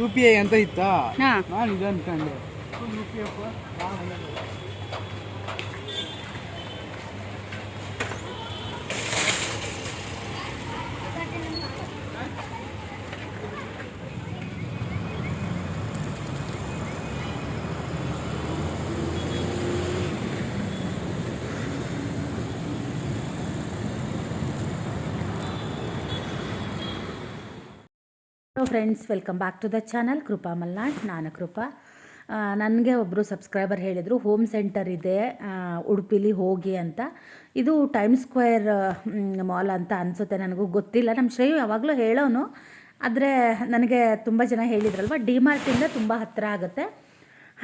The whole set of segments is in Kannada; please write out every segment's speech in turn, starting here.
UPI ಅಂತ ಇತ್ತಾ? ಹಾಂ ನಾನು ಇದು ಅನ್ಕೊಂಡೆ. Hello friends, welcome back to the channel Krupa Malnad. ನಾನು ಕೃಪಾ. ನನಗೆ ಒಬ್ಬರು ಸಬ್ಸ್ಕ್ರೈಬರ್ ಹೇಳಿದರು ಹೋಮ್ ಸೆಂಟರ್ ಇದೆ ಉಡುಪಿಲಿ ಹೋಗಿ ಅಂತ. ಇದು ಟೈಮ್ ಸ್ಕ್ವೇರ್ ಮಾಲ್ ಅಂತ ಅನಿಸುತ್ತೆ, ನನಗೂ ಗೊತ್ತಿಲ್ಲ. ನಮ್ಮ ಶ್ರೇಯು ಯಾವಾಗಲೂ ಹೇಳೋನು, ಆದರೆ ನನಗೆ ತುಂಬ ಜನ ಹೇಳಿದ್ರಲ್ವ, ಡಿ ಮಾರ್ಟಿಂದ ತುಂಬ ಹತ್ತಿರ ಆಗುತ್ತೆ.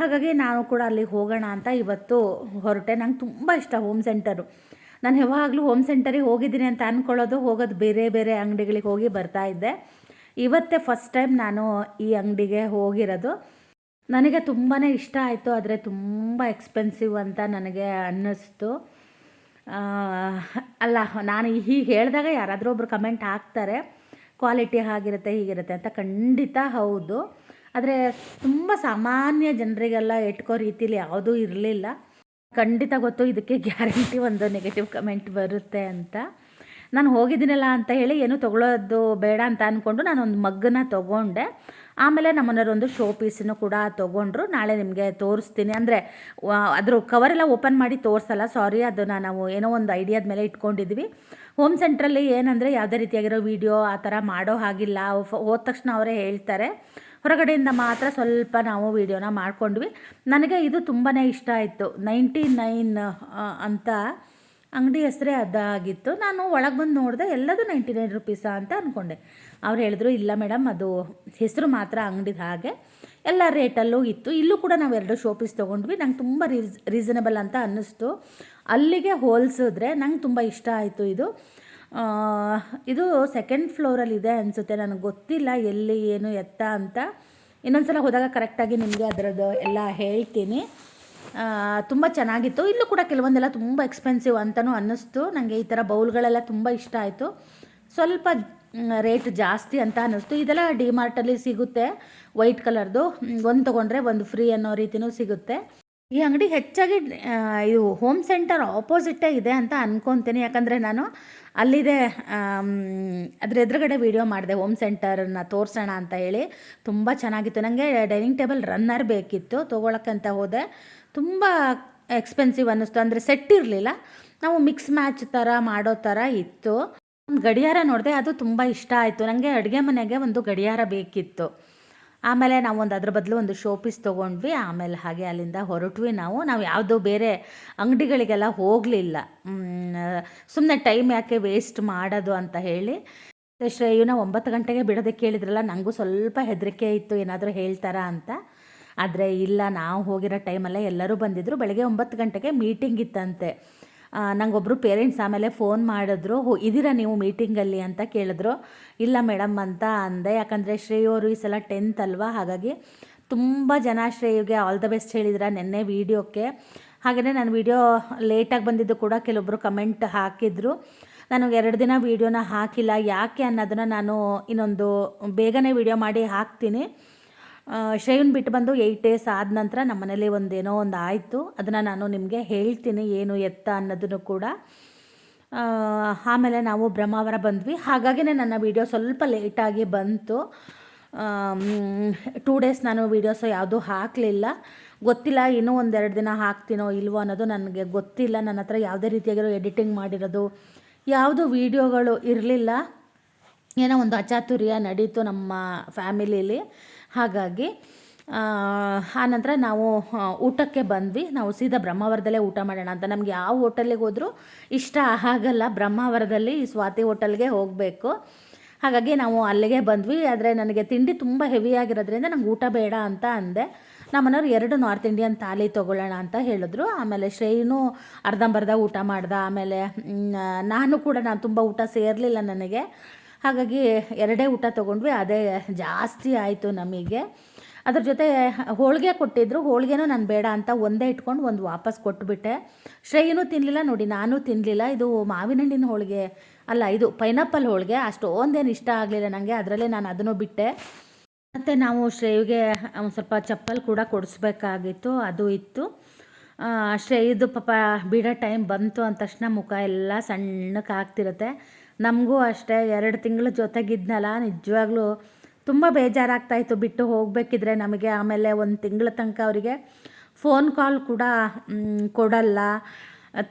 ಹಾಗಾಗಿ ನಾನು ಕೂಡ ಅಲ್ಲಿಗೆ ಹೋಗೋಣ ಅಂತ ಇವತ್ತು ಹೊರಟೆ. ನಂಗೆ ತುಂಬ ಇಷ್ಟ ಹೋಮ್ ಸೆಂಟರು. ನಾನು ಯಾವಾಗಲೂ ಹೋಮ್ ಸೆಂಟರಿಗೆ ಹೋಗಿದ್ದೀನಿ ಅಂತ ಅಂದ್ಕೊಳ್ಳೋದು, ಹೋಗೋದು ಬೇರೆ ಬೇರೆ ಅಂಗಡಿಗಳಿಗೆ ಹೋಗಿ ಬರ್ತಾಯಿದ್ದೆ. ಇವತ್ತೇ ಫಸ್ಟ್ ಟೈಮ್ ನಾನು ಈ ಅಂಗಡಿಗೆ ಹೋಗಿರೋದು. ನನಗೆ ತುಂಬಾ ಇಷ್ಟ ಆಯಿತು, ಆದರೆ ತುಂಬ ಎಕ್ಸ್ಪೆನ್ಸಿವ್ ಅಂತ ನನಗೆ ಅನ್ನಿಸ್ತು. ಅಲ್ಲ, ನಾನು ಹೀಗೆ ಹೇಳಿದಾಗ ಯಾರಾದರೂ ಒಬ್ರು ಕಮೆಂಟ್ ಹಾಕ್ತಾರೆ, ಕ್ವಾಲಿಟಿ ಹಾಗಿರುತ್ತೆ ಹೀಗಿರುತ್ತೆ ಅಂತ. ಖಂಡಿತ ಹೌದು, ಆದರೆ ತುಂಬ ಸಾಮಾನ್ಯ ಜನರಿಗೆಲ್ಲ ಇಟ್ಕೋ ರೀತಿಲಿ ಯಾವುದೂ ಇರಲಿಲ್ಲ. ಖಂಡಿತ ಗೊತ್ತು ಇದಕ್ಕೆ ಗ್ಯಾರಂಟಿ ಒಂದು ನೆಗೆಟಿವ್ ಕಮೆಂಟ್ ಬರುತ್ತೆ ಅಂತ. ನಾನು ಹೋಗಿದ್ದೀನಲ್ಲ ಅಂತ ಹೇಳಿ ಏನು ತೊಗೊಳೋದು ಬೇಡ ಅಂತ ಅಂದ್ಕೊಂಡು ನಾನೊಂದು ಮಗ್ಗನ್ನ ತೊಗೊಂಡೆ. ಆಮೇಲೆ ನಮ್ಮನೆಯವರೊಂದು ಶೋ ಪೀಸನ್ನು ಕೂಡ ತೊಗೊಂಡ್ರು. ನಾಳೆ ನಿಮಗೆ ತೋರಿಸ್ತೀನಿ. ಅಂದರೆ ಅದ್ರ ಕವರೆಲ್ಲ ಓಪನ್ ಮಾಡಿ ತೋರಿಸಲ್ಲ, ಸಾರಿ. ಅದನ್ನು ನಾವು ಏನೋ ಒಂದು ಐಡಿಯಾದ ಮೇಲೆ ಇಟ್ಕೊಂಡಿದ್ವಿ. ಹೋಮ್ ಸೆಂಟ್ರಲ್ಲಿ ಏನಂದರೆ ಯಾವುದೇ ರೀತಿಯಾಗಿರೋ ವೀಡಿಯೋ ಆ ಥರ ಮಾಡೋ ಹಾಗಿಲ್ಲ. ಹೋದ ತಕ್ಷಣ ಅವರೇ ಹೇಳ್ತಾರೆ. ಹೊರಗಡೆಯಿಂದ ಮಾತ್ರ ಸ್ವಲ್ಪ ನಾವು ವೀಡಿಯೋನ ಮಾಡ್ಕೊಂಡ್ವಿ. ನನಗೆ ಇದು ತುಂಬಾ ಇಷ್ಟ ಆಯಿತು. 99 ಅಂತ ಅಂಗಡಿ ಹೆಸರೇ ಅದಾಗಿತ್ತು. ನಾನು ಒಳಗೆ ಬಂದು ನೋಡಿದೆ, ಎಲ್ಲದು 99 ರುಪೀಸಾ ಅಂತ ಅಂದ್ಕೊಂಡೆ. ಅವ್ರು ಹೇಳಿದ್ರು, ಇಲ್ಲ ಮೇಡಮ್, ಅದು ಹೆಸರು ಮಾತ್ರ ಅಂಗಡಿದು ಹಾಗೆ, ಎಲ್ಲ ರೇಟಲ್ಲೂ ಇತ್ತು. ಇಲ್ಲೂ ಕೂಡ ನಾವು 2 ಶೋ ಪೀಸ್ ತೊಗೊಂಡ್ವಿ. ನಂಗೆ ತುಂಬ ರೀಸನಬಲ್ ಅಂತ ಅನ್ನಿಸ್ತು. ಅಲ್ಲಿಗೆ ಹೋಲಿಸಿದ್ರೆ ನಂಗೆ ತುಂಬ ಇಷ್ಟ ಆಯಿತು. ಇದು ಸೆಕೆಂಡ್ ಫ್ಲೋರಲ್ಲಿದೆ ಅನಿಸುತ್ತೆ, ನನಗೆ ಗೊತ್ತಿಲ್ಲ ಎಲ್ಲಿ ಏನು ಎತ್ತ ಅಂತ. ಇನ್ನೊಂದು ಸಲ ಹೋದಾಗ ಕರೆಕ್ಟಾಗಿ ನಿಮಗೆ ಅದರದ್ದು ಎಲ್ಲ ಹೇಳ್ತೀನಿ. ತುಂಬ ಚೆನ್ನಾಗಿತ್ತು. ಇಲ್ಲೂ ಕೂಡ ಕೆಲವೊಂದೆಲ್ಲ ತುಂಬ ಎಕ್ಸ್ಪೆನ್ಸಿವ್ ಅಂತಲೂ ಅನ್ನಿಸ್ತು. ನನಗೆ ಈ ಥರ ಬೌಲ್ಗಳೆಲ್ಲ ತುಂಬ ಇಷ್ಟ ಆಯಿತು. ಸ್ವಲ್ಪ ರೇಟ್ ಜಾಸ್ತಿ ಅಂತ ಅನ್ನಿಸ್ತು. ಇದೆಲ್ಲ ಡಿ ಮಾರ್ಟಲ್ಲಿ ಸಿಗುತ್ತೆ, ವೈಟ್ ಕಲರ್ದು. ಒಂದು ತೊಗೊಂಡ್ರೆ ಒಂದು ಫ್ರೀ ಅನ್ನೋ ರೀತಿಯೂ ಸಿಗುತ್ತೆ. ಈ ಅಂಗಡಿ ಹೆಚ್ಚಾಗಿ ಇದು ಹೋಮ್ ಸೆಂಟರ್ ಆಪೋಸಿಟ್ಟೇ ಇದೆ ಅಂತ ಅಂದ್ಕೊತೀನಿ. ಯಾಕಂದರೆ ನಾನು ಅಲ್ಲಿದೆ ಅದ್ರ ಎದುರುಗಡೆ ವೀಡಿಯೋ ಮಾಡಿದೆ, ಹೋಮ್ ಸೆಂಟರನ್ನ ತೋರಿಸೋಣ ಅಂತ ಹೇಳಿ. ತುಂಬ ಚೆನ್ನಾಗಿತ್ತು. ನನಗೆ ಡೈನಿಂಗ್ ಟೇಬಲ್ ರನ್ನರ್ ಬೇಕಿತ್ತು, ತೊಗೊಳಕ್ಕಂತ ಹೋದೆ. ತುಂಬ ಎಕ್ಸ್ಪೆನ್ಸಿವ್ ಅನ್ನಿಸ್ತು. ಅಂದರೆ ಸೆಟ್ ಇರಲಿಲ್ಲ, ನಾವು ಮಿಕ್ಸ್ ಮ್ಯಾಚ್ ಥರ ಮಾಡೋ ಥರ ಇತ್ತು. ಒಂದು ಗಡಿಯಾರ ನೋಡಿದೆ, ಅದು ತುಂಬ ಇಷ್ಟ ಆಯಿತು. ನನಗೆ ಅಡುಗೆ ಮನೆಗೆ ಒಂದು ಗಡಿಯಾರ ಬೇಕಿತ್ತು. ಆಮೇಲೆ ನಾವು ಅದ್ರ ಬದಲು ಒಂದು ಶೋ ಪೀಸ್ ತೊಗೊಂಡ್ವಿ. ಆಮೇಲೆ ಹಾಗೆ ಅಲ್ಲಿಂದ ಹೊರಟ್ವಿ. ನಾವು ಯಾವುದೋ ಬೇರೆ ಅಂಗಡಿಗಳಿಗೆಲ್ಲ ಹೋಗಲಿಲ್ಲ, ಸುಮ್ಮನೆ ಟೈಮ್ ಯಾಕೆ ವೇಸ್ಟ್ ಮಾಡೋದು ಅಂತ ಹೇಳಿ. ಶ್ರೇಯುನ 9 ಗಂಟೆಗೆ ಬಿಡೋದಕ್ಕೆ ಕೇಳಿದ್ರಲ್ಲ, ನನಗೂ ಸ್ವಲ್ಪ ಹೆದರಿಕೆ ಇತ್ತು, ಏನಾದರೂ ಹೇಳ್ತಾರಾ ಅಂತ. ಆದರೆ ಇಲ್ಲ, ನಾವು ಹೋಗಿರೋ ಟೈಮಲ್ಲೇ ಎಲ್ಲರೂ ಬಂದಿದ್ದರು. ಬೆಳಗ್ಗೆ 9 ಗಂಟೆಗೆ ಮೀಟಿಂಗ್ ಇತ್ತಂತೆ. ನನಗೊಬ್ಬರು ಪೇರೆಂಟ್ಸ್ ಆಮೇಲೆ ಫೋನ್ ಮಾಡಿದ್ರು, ಇದ್ದೀರಾ ನೀವು ಮೀಟಿಂಗಲ್ಲಿ ಅಂತ ಕೇಳಿದ್ರು. ಇಲ್ಲ ಮೇಡಮ್ ಅಂತ ಅಂದೆ. ಯಾಕಂದರೆ ಶ್ರೇಯವರು ಈ ಸಲ 10th ಅಲ್ವಾ, ಹಾಗಾಗಿ ತುಂಬ ಜನ ಶ್ರೇಯುಗೆ ಆಲ್ ದ ಬೆಸ್ಟ್ ಹೇಳಿದ್ರ ನೆನ್ನೆ ವೀಡಿಯೋಕ್ಕೆ. ಹಾಗೆಯೇ ನಾನು ವೀಡಿಯೋ ಲೇಟಾಗಿ ಬಂದಿದ್ದು ಕೂಡ ಕೆಲವೊಬ್ಬರು ಕಮೆಂಟ್ ಹಾಕಿದ್ರು. ನಾನು 2 ದಿನ ವೀಡಿಯೋನ ಹಾಕಿಲ್ಲ, ಯಾಕೆ ಅನ್ನೋದನ್ನು ನಾನು ಇನ್ನೊಂದು ಬೇಗನೆ ವೀಡಿಯೋ ಮಾಡಿ ಹಾಕ್ತೀನಿ. ಶ್ರೇಯನ್ ಬಿಟ್ಟು ಬಂದು 8 ಡೇಸ್ ಆದ ನಂತರ ನಮ್ಮ ಮನೇಲಿ ಏನೋ ಒಂದು ಆಯಿತು. ಅದನ್ನು ನಾನು ನಿಮಗೆ ಹೇಳ್ತೀನಿ, ಏನು ಎತ್ತ ಅನ್ನೋದನ್ನು ಕೂಡ. ಆಮೇಲೆ ನಾವು ಬ್ರಹ್ಮಾವರ ಬಂದ್ವಿ. ಹಾಗಾಗಿನೇ ನನ್ನ ವೀಡಿಯೋ ಸ್ವಲ್ಪ ಲೇಟಾಗಿ ಬಂತು. 2 ಡೇಸ್ ನಾನು ವೀಡಿಯೋಸು ಯಾವುದೂ ಹಾಕಲಿಲ್ಲ. ಗೊತ್ತಿಲ್ಲ, ಇನ್ನೂ 1-2 ದಿನ ಹಾಕ್ತೀನೋ ಇಲ್ವೋ ಅನ್ನೋದು ನನಗೆ ಗೊತ್ತಿಲ್ಲ. ನನ್ನ ಹತ್ರ ಯಾವುದೇ ರೀತಿಯಾಗಿರೋ ಎಡಿಟಿಂಗ್ ಮಾಡಿರೋದು ಯಾವುದೂ ವೀಡಿಯೋಗಳು ಇರಲಿಲ್ಲ. ಏನೋ ಒಂದು ಅಚಾತುರ್ಯ ನಡೀತು ನಮ್ಮ ಫ್ಯಾಮಿಲೀಲಿ. ಹಾಗಾಗಿ ಆನಂತರ ನಾವು ಊಟಕ್ಕೆ ಬಂದ್ವಿ. ನಾವು ಸೀದಾ ಬ್ರಹ್ಮಾವರದಲ್ಲೇ ಊಟ ಮಾಡೋಣ ಅಂತ. ನಮ್ಗೆ ಯಾವ ಹೋಟೆಲಿಗೆ ಹೋದರೂ ಇಷ್ಟ ಆಗಲ್ಲ, ಬ್ರಹ್ಮಾವರದಲ್ಲಿ ಸ್ವಾತಿ ಹೋಟೆಲ್ಗೆ ಹೋಗಬೇಕು. ಹಾಗಾಗಿ ನಾವು ಅಲ್ಲಿಗೆ ಬಂದ್ವಿ. ಆದರೆ ನನಗೆ ತಿಂಡಿ ತುಂಬ ಹೆವಿ ಆಗಿರೋದ್ರಿಂದ ನಂಗೆ ಊಟ ಬೇಡ ಅಂತ ಅಂದೆ. ನಮ್ಮನೆಯವ್ರು 2 ನಾರ್ತ್ ಇಂಡಿಯನ್ ಥಾಲಿ ತೊಗೊಳ್ಳೋಣ ಅಂತ ಹೇಳಿದ್ರು. ಆಮೇಲೆ ಶ್ರೇಯನು ಅರ್ಧಂಬರ್ಧ ಊಟ ಮಾಡ್ದೆ. ಆಮೇಲೆ ನಾನು ತುಂಬ ಊಟ ಸೇರಲಿಲ್ಲ ನನಗೆ. ಹಾಗಾಗಿ 2 ಊಟ ತೊಗೊಂಡ್ವಿ. ಅದೇ ಜಾಸ್ತಿ ಆಯಿತು ನಮಗೆ. ಅದ್ರ ಜೊತೆ ಹೋಳಿಗೆ ಕೊಟ್ಟಿದ್ದರು. ಹೋಳಿಗೆನೂ ನಾನು ಬೇಡ ಅಂತ ಒಂದೇ ಇಟ್ಕೊಂಡು ಒಂದು ವಾಪಸ್ ಕೊಟ್ಟುಬಿಟ್ಟೆ. ಶ್ರೇಯನೂ ತಿನ್ನಲಿಲ್ಲ, ನೋಡಿ ನಾನು ತಿನ್ನಲಿಲ್ಲ. ಇದು ಮಾವಿನ ಹಣ್ಣಿನ ಹೋಳಿಗೆ ಅಲ್ಲ, ಇದು ಪೈನಾಪಲ್ ಹೋಳಿಗೆ. ಅಷ್ಟೊಂದೇನು ಇಷ್ಟ ಆಗಲಿಲ್ಲ ನನಗೆ, ಅದರಲ್ಲೇ ನಾನು ಅದನ್ನು ಬಿಟ್ಟೆ. ಮತ್ತು ನಾವು ಶ್ರೇಯುಗೆ ಒಂದು ಸ್ವಲ್ಪ ಚಪ್ಪಲ್ ಕೂಡ ಕೊಡಿಸ್ಬೇಕಾಗಿತ್ತು, ಅದು ಇತ್ತು. ಶ್ರೇಯದು ಪಾಪ ಬಿಡೋ ಟೈಮ್ ಬಂತು ಅಂದ ತಕ್ಷಣ ಮುಖ ಎಲ್ಲ ಸಣ್ಣಕ್ಕೆ ಆಗ್ತಿರುತ್ತೆ. ನಮಗೂ ಅಷ್ಟೇ 2 ತಿಂಗಳು ಜೊತೆಗಿದ್ನಲ್ಲ, ನಿಜವಾಗ್ಲೂ ತುಂಬ ಬೇಜಾರಾಗ್ತಾಯಿತ್ತು ಬಿಟ್ಟು ಹೋಗಬೇಕಿದ್ರೆ ನಮಗೆ. ಆಮೇಲೆ 1 ತಿಂಗಳ ತನಕ ಅವರಿಗೆ ಫೋನ್ ಕಾಲ್ ಕೂಡ ಕೊಡಲ್ಲ.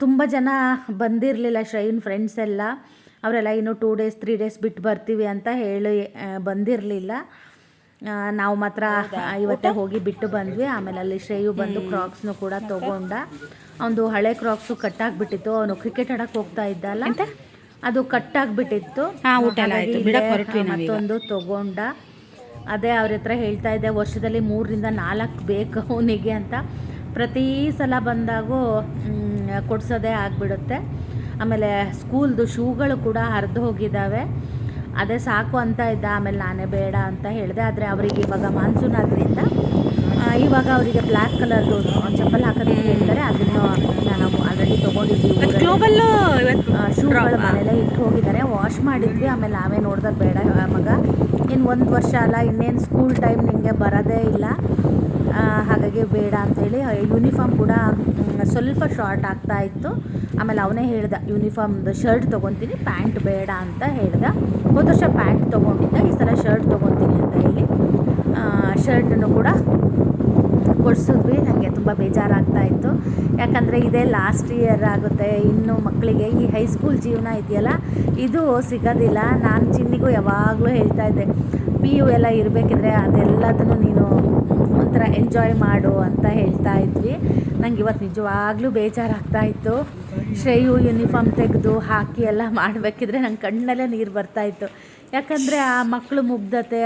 ತುಂಬ ಜನ ಬಂದಿರಲಿಲ್ಲ ಶ್ರೇಯನ್ ಫ್ರೆಂಡ್ಸ್ ಎಲ್ಲ, ಅವರೆಲ್ಲ ಇನ್ನೂ 2 ಡೇಸ್ 3 ಡೇಸ್ ಬಿಟ್ಟು ಬರ್ತೀವಿ ಅಂತ ಹೇಳಿ ಬಂದಿರಲಿಲ್ಲ. ನಾವು ಮಾತ್ರ ಇವತ್ತೇ ಹೋಗಿ ಬಿಟ್ಟು ಬಂದ್ವಿ. ಆಮೇಲೆ ಅಲ್ಲಿ ಶ್ರೇಯು ಬಂದು ಕ್ರಾಕ್ಸ್ನು ಕೂಡ ತೊಗೊಂಡ. ಅವನು ಹಳೆ ಕ್ರಾಕ್ಸು ಕಟ್ಟಾಗಿಬಿಟ್ಟಿತ್ತು, ಅವನು ಕ್ರಿಕೆಟ್ ಆಡೋಕ್ಕೆ ಹೋಗ್ತಾ ಇದ್ದಲ್ಲ, ಅದು ಕಟ್ಟಾಗಿಬಿಟ್ಟಿತ್ತು. ಮತ್ತೊಂದು ತೊಗೊಂಡ. ಅದೇ ಅವ್ರ ಹತ್ರ ಹೇಳ್ತಾ ಇದ್ದೆ, ವರ್ಷದಲ್ಲಿ 3 ರಿಂದ 4 ಬೇಕು ಅವನಿಗೆ ಅಂತ. ಪ್ರತಿ ಸಲ ಬಂದಾಗೂ ಕೊಡ್ಸೋದೇ ಆಗಿಬಿಡುತ್ತೆ. ಆಮೇಲೆ ಸ್ಕೂಲ್ದು ಶೂಗಳು ಕೂಡ ಹರಿದು ಹೋಗಿದ್ದಾವೆ, ಅದೇ ಸಾಕು ಅಂತ ಇದ್ದ. ಆಮೇಲೆ ನಾನೇ ಬೇಡ ಅಂತ ಹೇಳಿದೆ. ಆದರೆ ಅವರಿಗೆ ಇವಾಗ ಮಾನ್ಸೂನ್ ಆದ್ದರಿಂದ ಇವಾಗ ಅವರಿಗೆ ಬ್ಲ್ಯಾಕ್ ಕಲರ್ದು ಚಪ್ಪಲ್ ಹಾಕೋದಕ್ಕೆ ಹೇಳ್ತಾರೆ. ಅದನ್ನು ನಾವು ಆಲ್ರೆಡಿ ತೊಗೊಂಡಿದ್ವಿ. ಶೂಗಳು ಮನೆಯಲ್ಲೇ ಇಟ್ಟು ಹೋಗಿದ್ದಾರೆ, ವಾಶ್ ಮಾಡಿದ್ವಿ. ಆಮೇಲೆ ನಾವೇ ನೋಡಿದ್ರೆ ಬೇಡ ಮಗ, ಇನ್ನು 1 ವರ್ಷ ಅಲ್ಲ, ಇನ್ನೇನು ಸ್ಕೂಲ್ ಟೈಮ್ ನಿಮಗೆ ಬರೋದೇ ಇಲ್ಲ, ಹಾಗಾಗಿ ಬೇಡ ಅಂಥೇಳಿ. ಯೂನಿಫಾರ್ಮ್ ಕೂಡ ಸ್ವಲ್ಪ ಶಾರ್ಟ್ ಆಗ್ತಾ ಇತ್ತು. ಆಮೇಲೆ ಅವನೇ ಹೇಳ್ದ, ಯೂನಿಫಾರ್ಮ್ದು ಶರ್ಟ್ ತೊಗೊತೀನಿ, ಪ್ಯಾಂಟ್ ಬೇಡ ಅಂತ ಹೇಳ್ದ. ಹೋದ ವರ್ಷ ಪ್ಯಾಂಟ್ ತೊಗೊಂಡಿದ್ದ, ಈ ಸಲ ಶರ್ಟ್ ತೊಗೊತೀನಿ ಅಂತ ಹೇಳಿ ಶರ್ಟನ್ನು ಕೂಡ ಕೊಡಿಸಿದ್ವಿ. ನನಗೆ ತುಂಬ ಬೇಜಾರಾಗ್ತಾಯಿತ್ತು, ಯಾಕಂದರೆ ಇದೇ ಲಾಸ್ಟ್ ಇಯರ್ ಆಗುತ್ತೆ. ಇನ್ನು ಮಕ್ಕಳಿಗೆ ಈ ಹೈಸ್ಕೂಲ್ ಜೀವನ ಇದೆಯಲ್ಲ, ಇದು ಸಿಗೋದಿಲ್ಲ. ನಾನು ಚಿನ್ನಿಗೂ ಯಾವಾಗಲೂ ಹೇಳ್ತಾ ಇದ್ದೆ, PU ಎಲ್ಲ ಇರಬೇಕಿದ್ರೆ ಅದೆಲ್ಲದನ್ನು ನೀನು ಒಂಥರ ಎಂಜಾಯ್ ಮಾಡು ಅಂತ ಹೇಳ್ತಾ ಇದ್ವಿ. ನಂಗೆ ಇವತ್ತು ನಿಜವಾಗ್ಲೂ ಬೇಜಾರಾಗ್ತಾಯಿತ್ತು. ಶ್ರೇಯು ಯೂನಿಫಾರ್ಮ್ ತೆಗೆದು ಹಾಕಿ ಎಲ್ಲ ಮಾಡಬೇಕಿದ್ರೆ ನಂಗೆ ಕಣ್ಣಲ್ಲೇ ನೀರು ಬರ್ತಾಯಿತ್ತು. ಯಾಕಂದರೆ ಆ ಮಕ್ಕಳು ಮುಗ್ಧತೆ,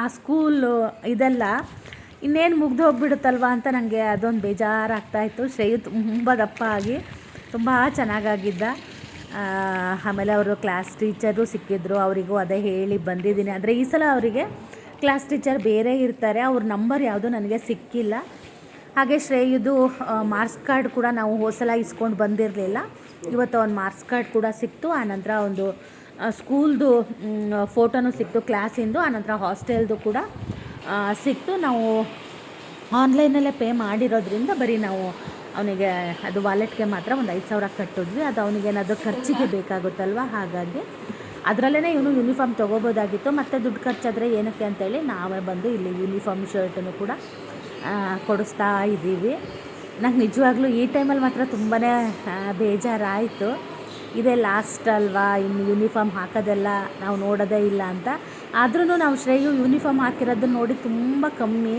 ಆ ಸ್ಕೂಲು ಇದೆಲ್ಲ ಇನ್ನೇನು ಮುಗ್ದು ಹೋಗ್ಬಿಡುತ್ತಲ್ವ ಅಂತ ನನಗೆ ಅದೊಂದು ಬೇಜಾರಾಗ್ತಾಯಿತ್ತು. ಶ್ರೇಯು ತುಂಬ ದಪ್ಪ ಆಗಿ ತುಂಬ ಚೆನ್ನಾಗಾಗಿದ್ದ. ಆಮೇಲೆ ಅವರು ಕ್ಲಾಸ್ ಟೀಚರು ಸಿಕ್ಕಿದ್ರು, ಅವರಿಗೂ ಅದೇ ಹೇಳಿ ಬಂದಿದ್ದೀನಿ. ಆದರೆ ಈ ಸಲ ಅವರಿಗೆ ಕ್ಲಾಸ್ ಟೀಚರ್ ಬೇರೆ ಇರ್ತಾರೆ, ಅವ್ರ ನಂಬರ್ ಯಾವುದೂ ನನಗೆ ಸಿಕ್ಕಿಲ್ಲ. ಹಾಗೆ ಶ್ರೇಯುದು ಮಾರ್ಕ್ಸ್ ಕಾರ್ಡ್ ಕೂಡ ನಾವು ಹೋಸಲ ಇಸ್ಕೊಂಡು ಬಂದಿರಲಿಲ್ಲ. ಇವತ್ತು ಅವ್ನ ಮಾರ್ಕ್ಸ್ ಕಾರ್ಡ್ ಕೂಡ ಸಿಕ್ತು. ಆನಂತರ ಒಂದು ಸ್ಕೂಲ್ದು ಫೋಟೋನು ಸಿಕ್ತು ಕ್ಲಾಸಿಂದು, ಆನಂತರ ಹಾಸ್ಟೆಲ್ದು ಕೂಡ ಸಿಕ್ತು. ನಾವು ಆನ್ಲೈನಲ್ಲೇ ಪೇ ಮಾಡಿರೋದ್ರಿಂದ ಬರೀ ನಾವು ಅವನಿಗೆ ಅದು ವಾಲೆಟ್ಗೆ ಮಾತ್ರ ಒಂದು 5,000 ಕಟ್ಟಿದ್ವಿ. ಅದು ಅವನಿಗೇನಾದರೂ ಖರ್ಚಿಗೆ ಬೇಕಾಗುತ್ತಲ್ವ, ಹಾಗಾಗಿ ಅದರಲ್ಲೇ ಇವನು ಯೂನಿಫಾರ್ಮ್ ತೊಗೋಬೋದಾಗಿತ್ತು. ಮತ್ತು ದುಡ್ಡು ಖರ್ಚಾದರೆ ಏನಕ್ಕೆ ಅಂತೇಳಿ ನಾವೇ ಬಂದು ಇಲ್ಲಿ ಯೂನಿಫಾರ್ಮ್ ಶರ್ಟನ್ನು ಕೂಡ ಕೊಡಿಸ್ತಾ ಇದ್ದೀವಿ. ನಂಗೆ ನಿಜವಾಗ್ಲೂ ಈ ಟೈಮಲ್ಲಿ ಮಾತ್ರ ತುಂಬಾ ಬೇಜಾರಾಯಿತು. ಇದೇ ಲಾಸ್ಟ್ ಅಲ್ವಾ, ಇನ್ನು ಯೂನಿಫಾರ್ಮ್ ಹಾಕೋದೆಲ್ಲ ನಾವು ನೋಡೋದೇ ಇಲ್ಲ ಅಂತ. ಆದ್ರೂ ನಾವು ಶ್ರೇಯು ಯೂನಿಫಾರ್ಮ್ ಹಾಕಿರೋದನ್ನ ನೋಡಿ ತುಂಬ ಕಮ್ಮಿ.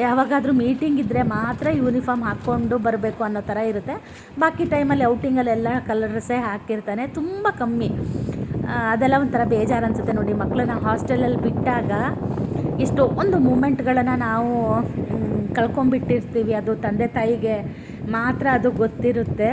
ಯಾವಾಗಾದರೂ ಮೀಟಿಂಗ್ ಇದ್ದರೆ ಮಾತ್ರ ಯೂನಿಫಾರ್ಮ್ ಹಾಕ್ಕೊಂಡು ಬರಬೇಕು ಅನ್ನೋ ಥರ ಇರುತ್ತೆ. ಬಾಕಿ ಟೈಮಲ್ಲಿ ಔಟಿಂಗಲ್ಲೆಲ್ಲ ಕಲರ್ ಡ್ರೆಸ್ಸೇ ಹಾಕಿರ್ತಾನೆ, ತುಂಬ ಕಮ್ಮಿ. ಅದೆಲ್ಲ ಒಂಥರ ಬೇಜಾರು ಅನಿಸುತ್ತೆ ನೋಡಿ. ಮಕ್ಕಳನ್ನ ಹಾಸ್ಟೆಲಲ್ಲಿ ಬಿಟ್ಟಾಗ ಎಷ್ಟೊಂದು ಮೂಮೆಂಟ್ಗಳನ್ನು ನಾವು ಕಳ್ಕೊಂಬಿಟ್ಟಿರ್ತೀವಿ. ಅದು ತಂದೆ ತಾಯಿಗೆ ಮಾತ್ರ ಅದು ಗೊತ್ತಿರುತ್ತೆ.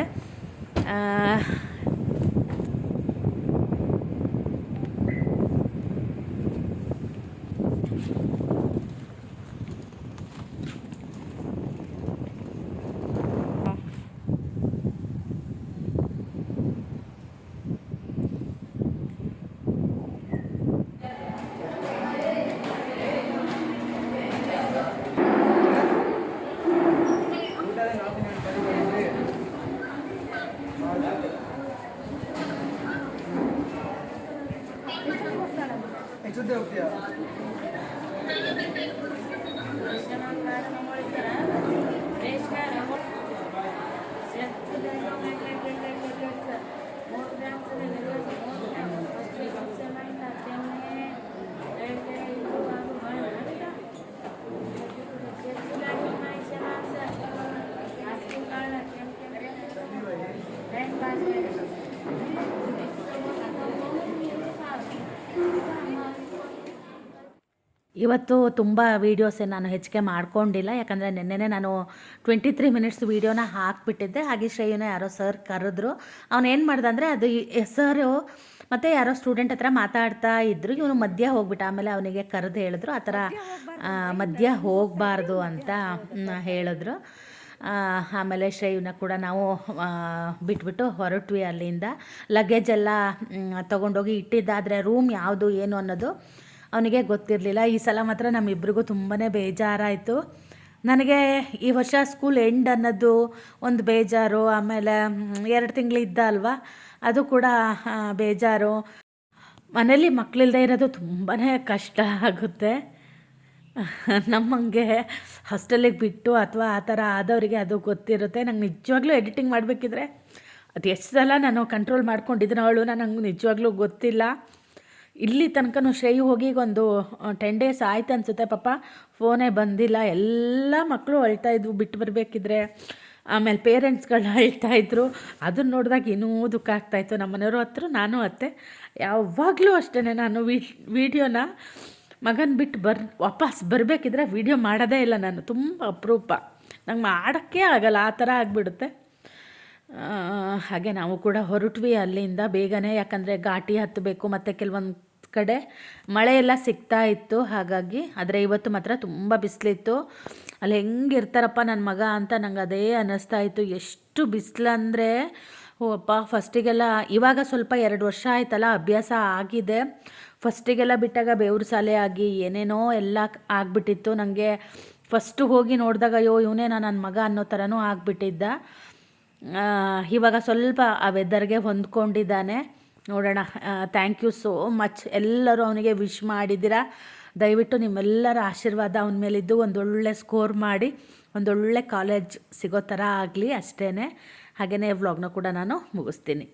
ಇವತ್ತು ತುಂಬ ವೀಡಿಯೋಸೇ ನಾನು ಹೆಚ್ಚಿಗೆ ಮಾಡ್ಕೊಂಡಿಲ್ಲ, ಯಾಕಂದರೆ ನೆನ್ನೆನೇ ನಾನು 23 ಮಿನಿಟ್ಸ್ ವೀಡಿಯೋನ ಹಾಕಿಬಿಟ್ಟಿದ್ದೆ. ಹಾಗೆ ಶ್ರೇಯನ ಯಾರೋ ಸರ್ ಕರೆದ್ರು. ಅವನೇನು ಮಾಡ್ದೆ ಅಂದರೆ, ಅದು ಸರು ಮತ್ತು ಯಾರೋ ಸ್ಟೂಡೆಂಟ್ ಹತ್ರ ಮಾತಾಡ್ತಾ ಇದ್ದರು. ಇವನು ಮಧ್ಯ ಹೋಗ್ಬಿಟ್ಟ. ಆಮೇಲೆ ಅವನಿಗೆ ಕರೆದು ಹೇಳಿದ್ರು, ಆ ಥರ ಮಧ್ಯ ಹೋಗಬಾರ್ದು ಅಂತ ಹೇಳಿದ್ರು. ಆಮೇಲೆ ಶ್ರೇಯನ ಕೂಡ ನಾವು ಬಿಟ್ಬಿಟ್ಟು ಹೊರಟ್ವಿ ಅಲ್ಲಿಂದ. ಲಗೇಜ್ ಎಲ್ಲ ತೊಗೊಂಡೋಗಿ ಇಟ್ಟಿದ್ದಾದರೆ ರೂಮ್ ಯಾವುದು ಏನು ಅನ್ನೋದು ಅವನಿಗೆ ಗೊತ್ತಿರಲಿಲ್ಲ. ಈ ಸಲ ಮಾತ್ರ ನಮ್ಮಿಬ್ರಿಗೂ ತುಂಬಾ ಬೇಜಾರಾಯಿತು. ನನಗೆ ಈ ವರ್ಷ ಸ್ಕೂಲ್ ಎಂಡ್ ಅನ್ನೋದು ಒಂದು ಬೇಜಾರು, ಆಮೇಲೆ 2 ತಿಂಗಳು ಇದ್ದ ಅಲ್ವಾ ಅದು ಕೂಡ ಬೇಜಾರು. ಮನೇಲಿ ಮಕ್ಕಳಿಲ್ಲದೆ ಇರೋದು ತುಂಬಾ ಕಷ್ಟ ಆಗುತ್ತೆ. ನಮ್ಮಂಗೆ ಹಾಸ್ಟೆಲಿಗೆ ಬಿಟ್ಟು ಅಥವಾ ಆ ಥರ ಆದವರಿಗೆ ಅದು ಗೊತ್ತಿರುತ್ತೆ. ನಂಗೆ ನಿಜವಾಗ್ಲೂ ಎಡಿಟಿಂಗ್ ಮಾಡಬೇಕಿದ್ರೆ ಅದು ಎಷ್ಟು ಸಲ ನಾನು ಕಂಟ್ರೋಲ್ ಮಾಡ್ಕೊಂಡಿದ್ದೀನಿ ಅವಳು ನನಗೆ ನಿಜವಾಗ್ಲೂ ಗೊತ್ತಿಲ್ಲ. ಇಲ್ಲಿ ತನಕನೂ ಶ್ರೇಯು ಹೋಗಿ ಒಂದು 10 ಡೇಸ್ ಆಯ್ತು ಅನಿಸುತ್ತೆ. ಪಾಪ ಫೋನೇ ಬಂದಿಲ್ಲ. ಎಲ್ಲ ಮಕ್ಕಳು ಅಳ್ತಾಯಿದ್ವು ಬಿಟ್ಟು ಬರಬೇಕಿದ್ರೆ. ಆಮೇಲೆ ಪೇರೆಂಟ್ಸ್ಗಳು ಅಳ್ತಾಯಿದ್ರು. ಅದನ್ನು ನೋಡಿದಾಗ ಇನ್ನೂ ದುಃಖ ಆಗ್ತಾಯಿತ್ತು. ನಮ್ಮ ಮನೆಯವರು ಹತ್ರ ನಾನು ಅತ್ತೆ ಯಾವಾಗಲೂ ಅಷ್ಟೇ, ನಾನು ವೀಡಿಯೋನ ಮಗನ ಬಿಟ್ಟು ವಾಪಸ್ ಬರಬೇಕಿದ್ರೆ ವೀಡಿಯೋ ಮಾಡೋದೇ ಇಲ್ಲ ನಾನು. ತುಂಬ ಅಪರೂಪ, ನಂಗೆ ಮಾಡೋಕ್ಕೆ ಆಗಲ್ಲ, ಆ ಥರ ಆಗಿಬಿಡುತ್ತೆ. ಹಾಗೆ ನಾವು ಕೂಡ ಹೊರಟ್ವಿ ಅಲ್ಲಿಂದ ಬೇಗನೆ, ಯಾಕಂದರೆ ಘಾಟಿ ಹತ್ತಬೇಕು ಮತ್ತು ಕೆಲವೊಂದು ಕಡೆ ಮಳೆ ಎಲ್ಲ ಸಿಗ್ತಾ ಇತ್ತು ಹಾಗಾಗಿ. ಆದರೆ ಇವತ್ತು ಮಾತ್ರ ತುಂಬ ಬಿಸಿಲಿತ್ತು. ಅಲ್ಲಿ ಹೆಂಗಿರ್ತಾರಪ್ಪ ನನ್ನ ಮಗ ಅಂತ ನಂಗೆ ಅದೇ ಅನ್ನಿಸ್ತಾ ಇತ್ತು. ಎಷ್ಟು ಬಿಸಿಲಂದರೆ ಅಪ್ಪ. ಫಸ್ಟಿಗೆಲ್ಲ ಇವಾಗ ಸ್ವಲ್ಪ 2 ವರ್ಷ ಆಯ್ತಲ್ಲ ಅಭ್ಯಾಸ ಆಗಿದೆ. ಫಸ್ಟಿಗೆಲ್ಲ ಬಿಟ್ಟಾಗ ಬೆವರು ಸಾಲೆ ಆಗಿ ಏನೇನೋ ಎಲ್ಲ ಆಗಿಬಿಟ್ಟಿತ್ತು ನನಗೆ. ಫಸ್ಟು ಹೋಗಿ ನೋಡಿದಾಗ ಅಯ್ಯೋ ಇವನೇನಾ ನನ್ನ ಮಗ ಅನ್ನೋ ಥರನೂ ಆಗಿಬಿಟ್ಟಿದ್ದ. ಇವಾಗ ಸ್ವಲ್ಪ ಆ ವೆದರ್ಗೆ ಹೊಂದ್ಕೊಂಡಿದ್ದಾನೆ. ನೋಡೋಣ. Thank you so much. ಎಲ್ಲರೂ ಅವನಿಗೆ ವಿಶ್ ಮಾಡಿದ್ದೀರಾ. ದಯವಿಟ್ಟು ನಿಮ್ಮೆಲ್ಲರ ಆಶೀರ್ವಾದ ಅವನ ಮೇಲಿದ್ದು ಒಂದೊಳ್ಳೆ ಸ್ಕೋರ್ ಮಾಡಿ ಒಂದೊಳ್ಳೆ ಕಾಲೇಜ್ ಸಿಗೋ ಥರ ಆಗಲಿ ಅಷ್ಟೇ. ಹಾಗೆಯೇ ವ್ಲಾಗ್ನ ಕೂಡ ನಾನು ಮುಗಿಸ್ತೀನಿ.